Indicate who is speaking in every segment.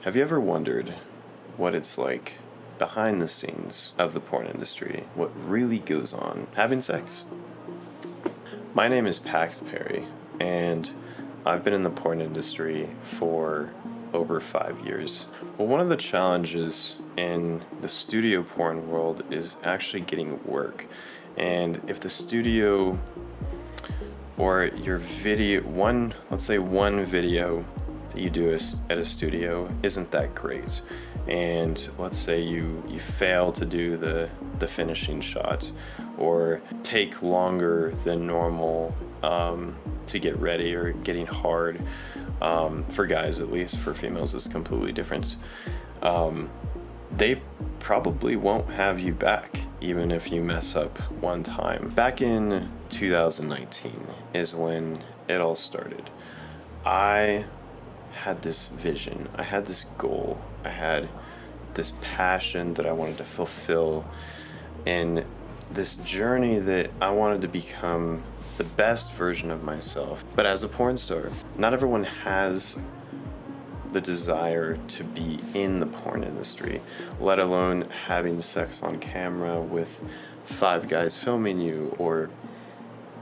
Speaker 1: Have you ever wondered what it's like behind the scenes of the porn industry? What really goes on having sex? My name is Pax Perry, and I've been in the porn industry for over 5 years. Well, one of the challenges in the studio porn world is actually getting work. And if the studio or your video, let's say one video that you do at a studio isn't that great, and let's say you fail to do the finishing shot, or take longer than normal to get ready, or getting hard, for guys at least. For females it's completely different. They probably won't have you back even if you mess up one time. Back in 2019 is when it all started. I had this vision, I had this goal, I had this passion that I wanted to fulfill, and this journey that I wanted to become the best version of myself. But as a porn star, not everyone has the desire to be in the porn industry, let alone having sex on camera with 5 guys filming you or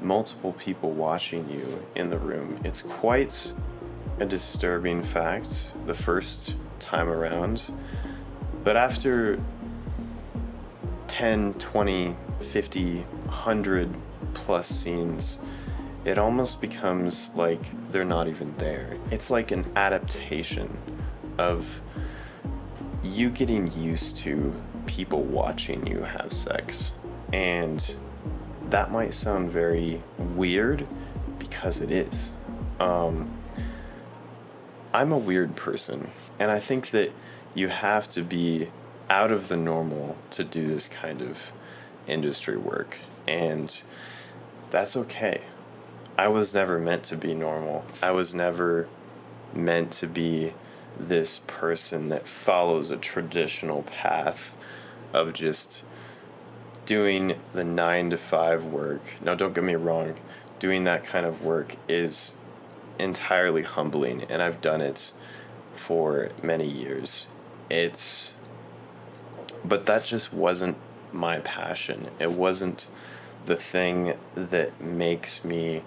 Speaker 1: multiple people watching you in the room. It's quite a disturbing fact the first time around, but after 10, 20, 50, 100 plus scenes, it almost becomes like they're not even there. It's like an adaptation of you getting used to people watching you have sex. And that might sound very weird, because it is. I'm a weird person, and I think that you have to be out of the normal to do this kind of industry work, and that's okay. I was never meant to be normal. I was never meant to be this person that follows a traditional path of just doing the 9 to 5 work. Now, don't get me wrong, doing that kind of work is entirely humbling, and I've done it for many years. But that just wasn't my passion. It wasn't the thing that makes me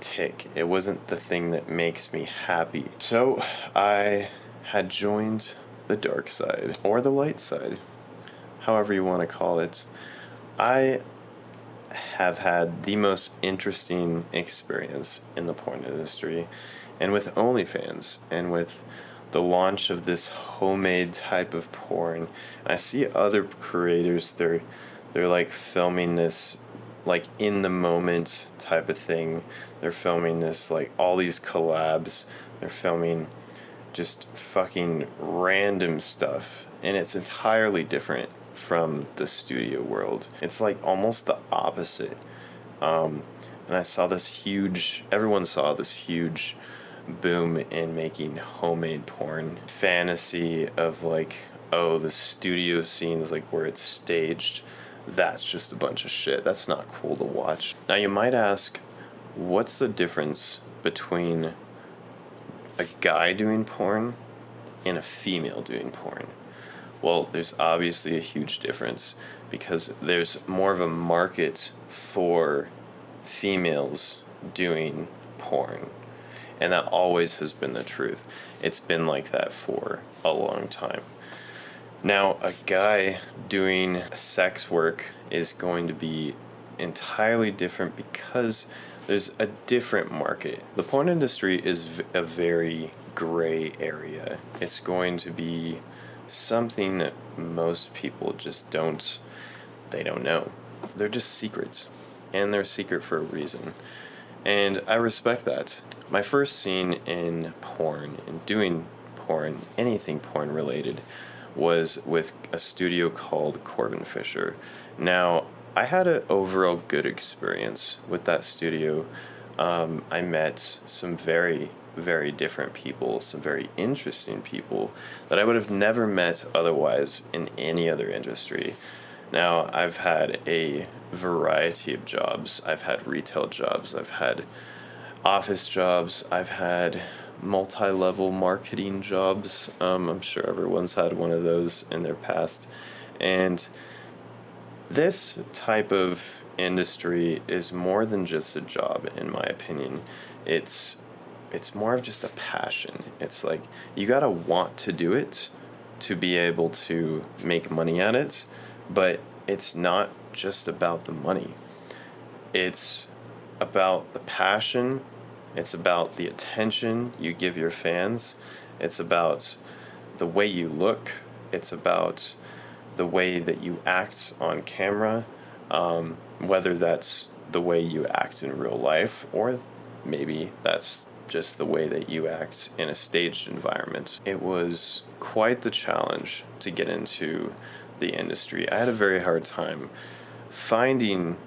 Speaker 1: tick. It wasn't the thing that makes me happy. So I had joined the dark side, or the light side, however you want to call it. I have had the most interesting experience in the porn industry, and with OnlyFans, and with the launch of this homemade type of porn. I see other creators, they're like filming this like in the moment type of thing. They're filming this like all these collabs. They're filming just fucking random stuff, and it's entirely different from the studio world. It's like almost the opposite. And I saw everyone saw this huge boom in making homemade porn. Fantasy of like, oh, the studio scenes, like where it's staged, that's just a bunch of shit. That's not cool to watch. Now you might ask, what's the difference between a guy doing porn and a female doing porn? Well, there's obviously a huge difference, because there's more of a market for females doing porn. And that always has been the truth. It's been like that for a long time. Now, a guy doing sex work is going to be entirely different, because there's a different market. The porn industry is a very gray area. It's going to be something that most people just don't know. They're just secrets, and they're secret for a reason. And I respect that. My first scene in porn, in doing porn, anything porn related, was with a studio called Corbin Fisher. Now, I had an overall good experience with that studio. I met some very, very different people, some very interesting people that I would have never met otherwise in any other industry. Now, I've had a variety of jobs. I've had retail jobs, I've had office jobs, I've had multi-level marketing jobs. I'm sure everyone's had one of those in their past. And this type of industry is more than just a job, in my opinion. It's it's more of just a passion. It's like you gotta want to do it to be able to make money at it, but it's not just about the money. It's about the passion, it's about the attention you give your fans, it's about the way you look, it's about the way that you act on camera, whether that's the way you act in real life or maybe that's just the way that you act in a staged environment. It was quite the challenge to get into the industry. I had a very hard time finding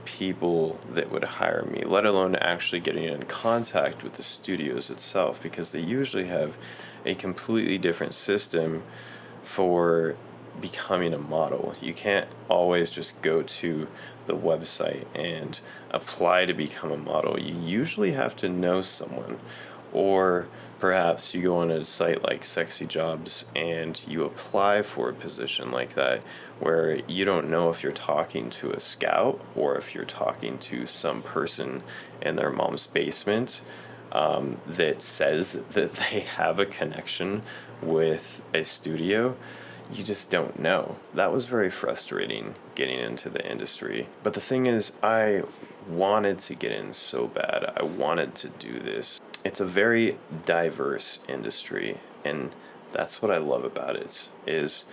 Speaker 1: people that would hire me, let alone actually getting in contact with the studios itself, because they usually have a completely different system for becoming a model. You can't always just go to the website and apply to become a model. You usually have to know someone, or perhaps you go on a site like Sexy Jobs and you apply for a position like that where you don't know if you're talking to a scout or if you're talking to some person in their mom's basement that says that they have a connection with a studio. You just don't know. That was very frustrating getting into the industry. But the thing is, I wanted to get in so bad. I wanted to do this. It's a very diverse industry, and that's what I love about it, is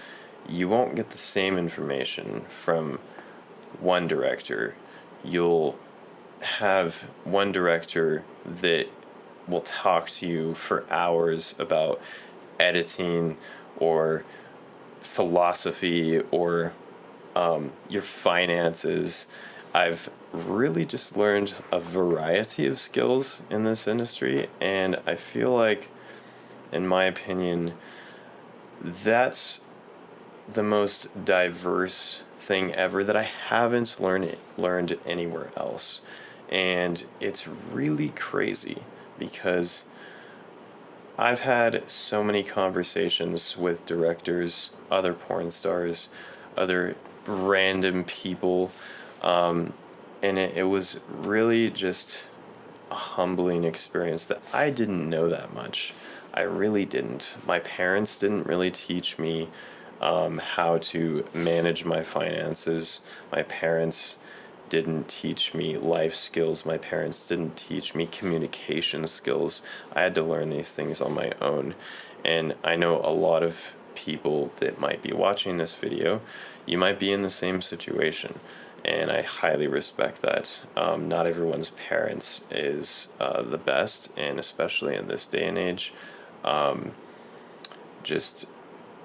Speaker 1: you won't get the same information from one director. You'll have one director that will talk to you for hours about editing or philosophy or your finances. I've really just learned a variety of skills in this industry, and I feel like, in my opinion, that's the most diverse thing ever that I haven't learned anywhere else. And it's really crazy because I've had so many conversations with directors, other porn stars, other random people, and it was really just a humbling experience that I didn't know that much. I really didn't. My parents didn't really teach me how to manage my finances. My parents didn't teach me life skills. My parents didn't teach me communication skills. I had to learn these things on my own. And I know a lot of people that might be watching this video, you might be in the same situation. And I highly respect that. Not everyone's parents is the best, and especially in this day and age, just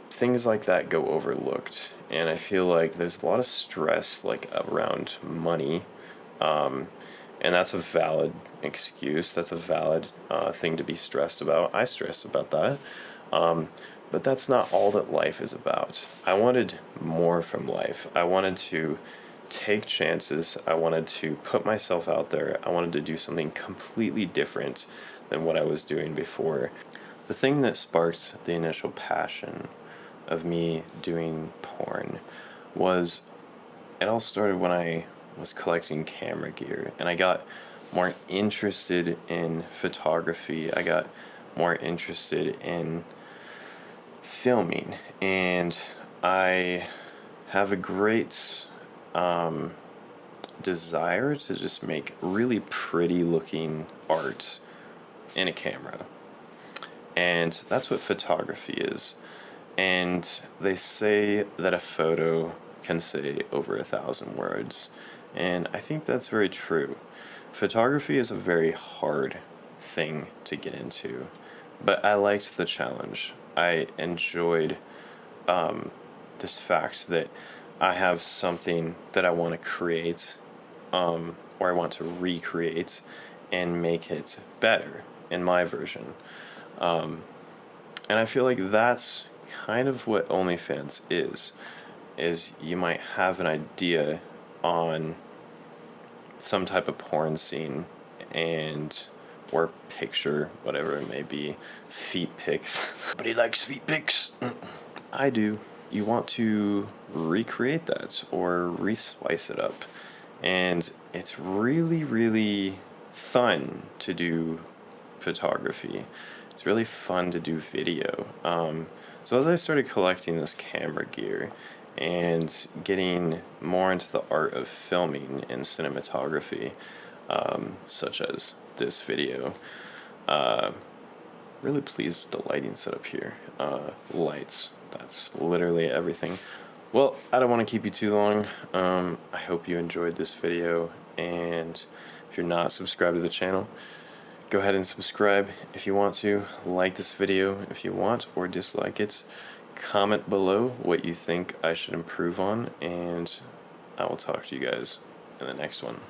Speaker 1: things like that go overlooked. And I feel like there's a lot of stress like around money, and that's a valid excuse. That's a valid thing to be stressed about. I stress about that, but that's not all that life is about. I wanted more from life. I wanted to take chances. I wanted to put myself out there. I wanted to do something completely different than what I was doing before. The thing that sparked the initial passion of me doing porn was, it all started when I was collecting camera gear, and I got more interested in photography. I got more interested in filming, and I have a great desire to just make really pretty looking art in a camera. And that's what photography is. And they say that a photo can say over 1,000 words. And I think that's very true. Photography is a very hard thing to get into, but I liked the challenge. I enjoyed this fact that I have something that I want to create, or I want to recreate and make it better in my version. And I feel like that's kind of what OnlyFans is you might have an idea on some type of porn scene, and or picture, whatever it may be. Feet pics. But he likes feet pics. I do. You want to recreate that or re-slice it up. And it's really, really fun to do photography. It's really fun to do video. So as I started collecting this camera gear and getting more into the art of filming and cinematography, such as this video, really pleased with the lighting setup here. Lights, that's literally everything. Well, I don't want to keep you too long. I hope you enjoyed this video, and if you're not subscribed to the channel, go ahead and subscribe if you want to. Like this video if you want, or dislike it. Comment below what you think I should improve on, and I will talk to you guys in the next one.